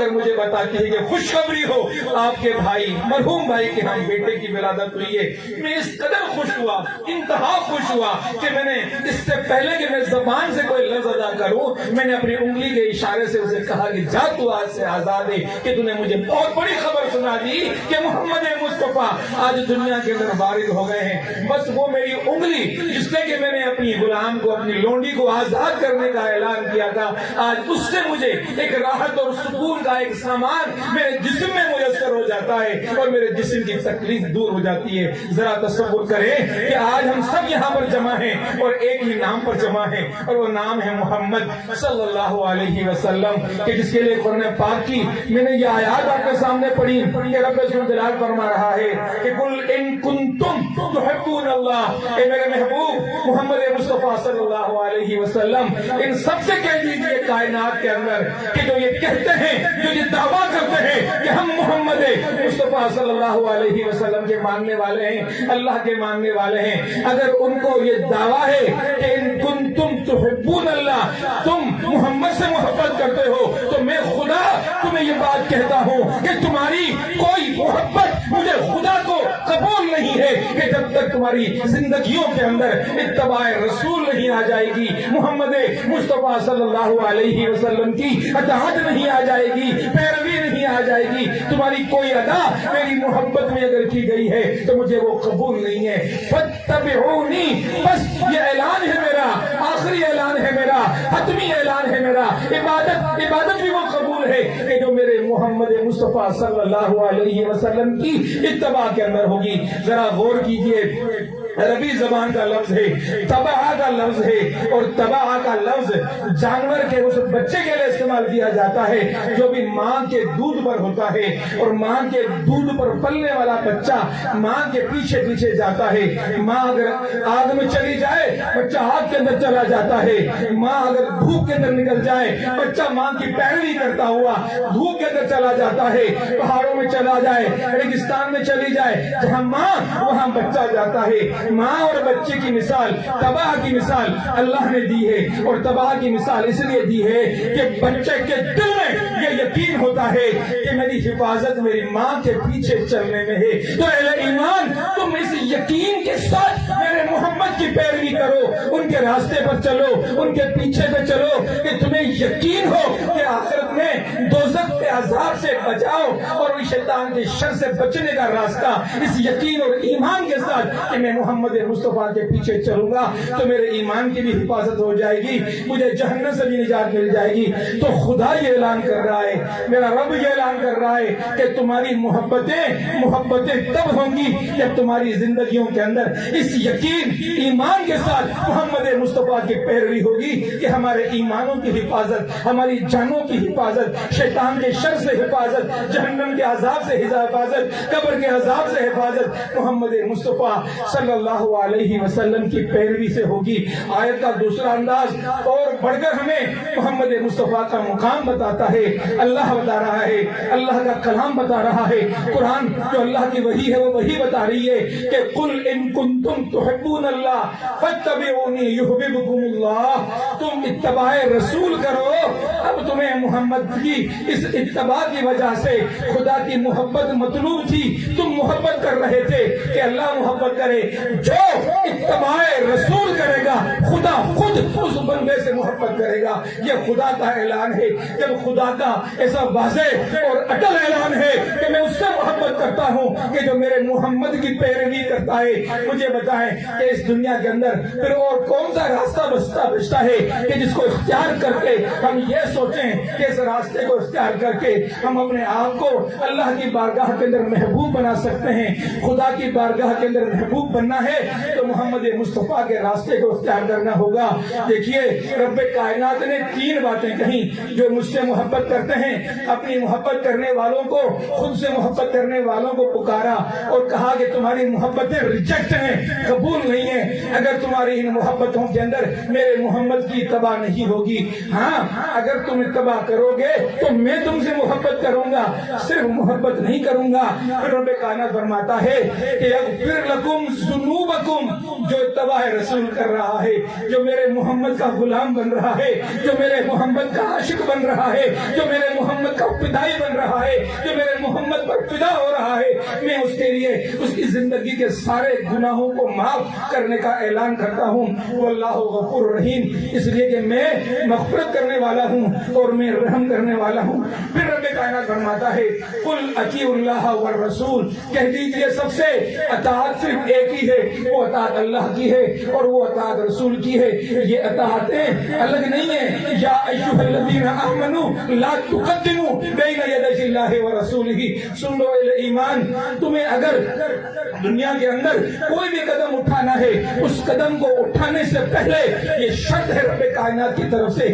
مگر مجھے بتاتی ہے کہ خوشخبری ہو، آپ کے بھائی مرحوم بھائی کے ہم بیٹے کی ولادت ہوئی ہے۔ میں اس قدر خوش ہوا، انتہا خوش ہوا کہ میں نے اس سے پہلے کہ میں زبان سے کوئی لفظ ادا کروں، میں نے اپنی انگلی کے اشارے سے اسے کہا کہ جا تو آج سے آزاد ہے، کہ تو نے مجھے بہت بڑی خبر سنا دی کہ محمد مصطفیٰ آج دنیا کے اندر وارد ہو گئے ہیں۔ بس وہ میری انگلی جس سے کہ میں نے اپنی غلام کو، اپنی لونڈی کو آزاد کرنے کا اعلان کیا تھا، آج اس سے مجھے ایک راحت اور سکون کا ایک سامان میرے جسم میں میسر ہو جاتا ہے اور میرے جسم کی تکلیف دور ہو جاتی ہے۔ ذرا تصور کریں کہ آج ہم سب یہاں پر جمع ہیں اور ایک ہی نام پر جمع ہیں، اور وہ نام ہے محمد صلی اللہ علیہ وسلم، کہ جس کے لیے قرآن پاک کی میں نے یہ آیات آپ کے سامنے پڑھی کہ رب جلال فرما رہا ہے کہ قل ان کنتم تحبون اللہ، اے میرے محبوب محمد مصطفیٰ صلی اللہ علیہ وسلم ان سب سے کہہ دیجیے کائنات کے اندر کہ جو یہ کہتے ہیں، جو یہ دعویٰ کرتے ہیں کہ ہم محمد مصطفیٰ صلی اللہ علیہ وسلم کے ماننے والے ہیں، اللہ کے ماننے والے ہیں، اگر ان کو یہ دعویٰ ہے کہ ان کنتم تحبون اللہ، تم محمد سے محبت کرتے ہو، تو میں خدا تمہیں یہ بات کہتا ہوں کہ تمہاری کوئی محبت مجھے خدا کو قبول نہیں ہے کہ جب تک تمہاری زندگیوں کے اندر اتباع رسول نہیں آ جائے گی، محمد مصطفیٰ صلی اللہ علیہ وسلم کی اطاعت نہیں آ جائے گی، پیروی نہیں آ جائے گی، تمہاری کوئی ادا میری محبت میں اگر کی گئی ہے تو مجھے وہ قبول نہیں ہے۔ فاتبعونی، بس یہ اعلان ہے میرا، آخری اعلان ہے میرا، حتمی اعلان ہے میرا، عبادت بھی وہ قبول ہے کہ جو میرے محمد مصطفیٰ صلی اللہ علیہ وسلم کی اتباع کے اندر ہوگی۔ ذرا غور کیجئے، عربی زبان کا لفظ ہے، تبع کا لفظ ہے، اور تبع کا لفظ جانور کے اس بچے کے لیے استعمال کیا جاتا ہے جو بھی ماں کے دودھ پر ہوتا ہے، اور ماں کے دودھ پر پلنے والا بچہ ماں کے پیچھے پیچھے جاتا ہے۔ ماں اگر آگ میں چلی جائے بچہ آگ کے اندر چلا جاتا ہے، ماں اگر دھوپ کے اندر نکل جائے بچہ ماں کی پیروی کرتا ہوا دھوپ کے اندر چلا جاتا ہے، پہاڑوں میں چلا جائے، ریگستان میں چلی جائے، جہاں ماں وہاں بچہ جاتا ہے۔ ماں اور بچے کی مثال، تباہ کی مثال اللہ نے دی ہے، اور تباہ کی مثال اس لیے دی ہے کہ بچے کے دل میں یہ یقین ہوتا ہے کہ میری حفاظت میری ماں کے پیچھے چلنے میں ہے۔ تو اہل ایمان، تم اس یقین کے ساتھ میرے محمد کی پیروی کرو، ان کے راستے پر چلو، ان کے پیچھے پہ چلو، کہ تمہیں یقین ہو کہ آخرت میں دوزخ کے عذاب سے بچاؤ اور شیطان کے شر سے بچنے کا راستہ اس یقین اور ایمان کے ساتھ کہ میں محمد مصطفیٰ کے پیچھے چلوں گا تو میرے ایمان کی بھی حفاظت ہو جائے گی، مجھے جہنم سے بھی نجات مل جائے گی۔ تو خدا یہ اعلان کر رہا ہے، میرا رب یہ اعلان کر رہا ہے کہ تمہاری محبتیں تب ہوں گی جب تمہاری زندگیوں کے اندر اس یقین ایمان کے ساتھ محمد مصطفیٰ کی پیروی ہوگی کہ ہمارے ایمانوں کی حفاظت، ہماری جانوں کی حفاظت، شیطان کے شر سے حفاظت، جہنم کے عذاب سے حفاظت، قبر کے عذاب سے حفاظت محمد مصطفیٰ صلی اللہ علیہ وسلم کی پیروی سے ہوگی۔ آیت کا دوسرا انداز اور بڑھ کر ہمیں محمد مصطفیٰ کا مقام بتاتا ہے، اللہ بتا رہا ہے، اللہ کا کلام بتا رہا ہے، قرآن جو اللہ کی وحی ہے وہ وحی بتا رہی ہے کہ قل ان کنتم تحبون اللہ فاتبعونی یحببکم اللہ، تم اتباع رسول کرو۔ اب تمہیں محمد کی اس اتباع کی وجہ سے خدا کی محبت مطلوب تھی، تم محبت کر رہے تھے کہ اللہ محبت کرے، جو اتباع رسول کرے گا خدا خود اس بندے سے محبت کرے گا۔ یہ خدا کا اعلان ہے، جب خدا کا ایسا واضح اور اٹل اعلان ہے کہ میں اس سے محبت کرتا ہوں کہ جو میرے محمد کی پیروی کرتا ہے۔ مجھے بتائیں کہ اس دنیا کے اندر پھر اور کون سا راستہ بچتا ہے کہ جس کو اختیار کر کے ہم یہ سوچیں کہ اس راستے کو اختیار کر کے ہم اپنے آپ کو اللہ کی بارگاہ کے اندر محبوب بنا سکتے ہیں۔ خدا کی بارگاہ کے اندر محبوب بننا ہے تو محمد مصطفیٰ کے راستے کو اختیار کرنا ہوگا۔ دیکھیے رب کائنات نے تین باتیں کہیں جو مجھ سے محبت کرتے ہیں، اپنی محبت کرنے والوں کو، خود سے محبت کرنے والوں کو پکارا اور کہا کہ تمہاری محبتیں ریجیکٹ ہیں، قبول نہیں ہیں، اگر تمہاری ان محبتوں کے اندر میرے محمد کی اتباع نہیں ہوگی، ہاں اگر تم اتباع کرو گے تو میں تم سے محبت کروں گا، صرف محبت نہیں کروں گا۔ پھر رب کائنات فرماتا ہے کہ اغفر لکم ذنوبکم، جو اتباع رسول کر رہا ہے، جو میرے محمد کا غلام بن رہا ہے، جو میرے محمد کا عاشق بن رہا ہے، جو میرے محمد کا فدائی بن رہا ہے، جو میرے محمد پر فدا ہو رہا ہے، میں اس کے لیے اس کی زندگی کے سارے گناہوں کو معاف کرنے کا اعلان کرتا ہوں۔ واللہ غفور رحیم، اس لیے کہ میں مغفرت کرنے والا ہوں اور میں رحم کرنے والا ہوں۔ پھر رب کائنات فرماتا ہے قل اطیعوا اللہ والرسول، کہہ دیجئے سب سے اطاعت صرف ایک ہی ہے، وہ اطاعت اللہ کی ہے اور وہ اطاعت رسول کی ہے۔ یہ اطاعتیں الگ نہیں ہیں۔ یا ایھا الذین آمنوا لا تقدموا بین یدی اللہ ورسولہ، سن لو اہل ایمان، تمہیں اگر دنیا کے اندر کوئی بھی قدم اٹھانا ہے، اس قدم کو اٹھانے سے پہلے یہ شرط ہے رب کائنات کی طرف سے،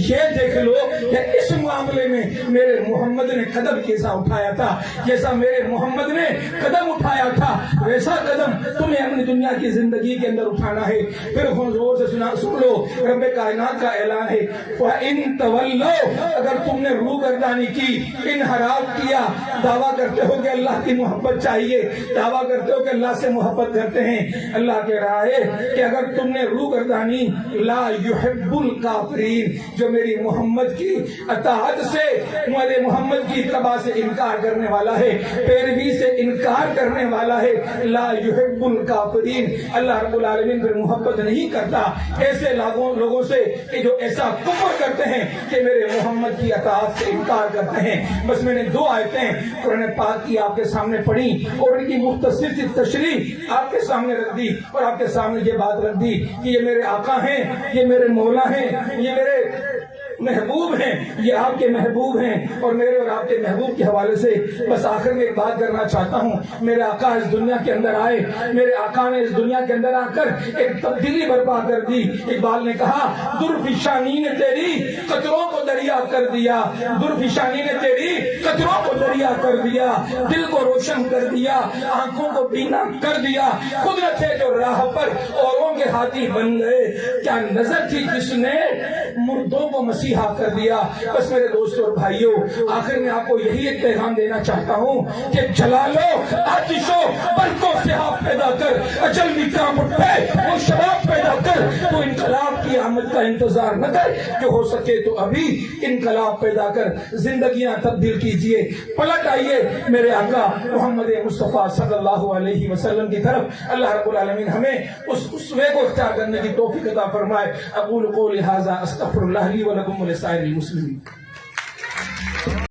یہ دیکھ لو کہ اس معاملے میں میرے محمد نے قدم کیسا اٹھایا تھا، جیسا میرے محمد نے قدم اٹھایا تھا ویسا قدم تمہیں اپنی دنیا کی زندگی کے اندر اٹھانا ہے۔ پھر زور سے سن لو، رب کائنات کا اعلان ہے وَإِن تَوَلَّوْا، اگر تم نے روگردانی کی، انحراف کیا، دعویٰ کرتے ہو کہ اللہ کی محبت چاہیے، دعویٰ کرتے ہو کہ اللہ سے محبت کرتے ہیں، اللہ کہہ رہا ہے کہ اگر تم نے روگردانی، لا يحب الکافرین، جو میری محمد کی اطاعت سے، میرے محمد کی اتباع سے انکار کرنے والا ہے، پیروی سے انکار کرنے والا ہے، لا يحب الکافرین، اللہ رب العالمین پھر محبت نہیں کرتا ایسے لوگوں سے کہ جو ایسا کفر کرتے ہیں کہ میرے محمد کی اطاعت سے انکار کرتے ہیں۔ بس میں نے 2 آیتیں قرآن پاک کی آپ کے سامنے پڑھی اور ان کی مختصر سی تشریح آپ کے سامنے رکھ دی اور آپ کے سامنے یہ بات رکھ دی کہ یہ میرے آقا ہیں، یہ میرے مولا ہیں، یہ میرے محبوب ہیں، یہ آپ کے محبوب ہیں، اور میرے اور آپ کے محبوب کے حوالے سے بس آخر میں ایک بات کرنا چاہتا ہوں۔ میرے آقا اس دنیا کے اندر آئے، میرے آقا نے اس دنیا کے اندر آ کر ایک تبدیلی برپا کر دی۔ اقبال نے کہا درفشانی نے تیری قطروں کو دریا کر دیا، درفشانی نے تیری قطروں کو دریا کر دیا، دل کو روشن کر دیا، آنکھوں کو بینا کر دیا، خود نہ تھے جو راہ پر اوروں کے ہاتھی بن گئے، کیا نظر تھی جس نے مردوں کو مسیحا کر دیا۔ بس میرے دوستوں اور بھائیوں، آخر میں آپ کو یہی ایک پیغام دینا چاہتا ہوں کہ جلا لو آتشو برقوں سے آپ پیدا کر، اجل بھی کام اٹھے وہ شراب پیدا کر، تو انقلاب کی آمد کا انتظار نہ کر، جو ہو سکے تو ابھی انقلاب پیدا کر، زندگیاں تبدیل کیجئے، پلٹ آئیے میرے آقا محمد مصطفیٰ صلی اللہ علیہ وسلم کی طرف۔ اللہ رب العالمین ہمیں اس اسوے کو اختیار کرنے کی توفیق عطا فرمائے۔ اقول قولی ھذا استغفر اللہ لی ولکم ولسائر المسلمین۔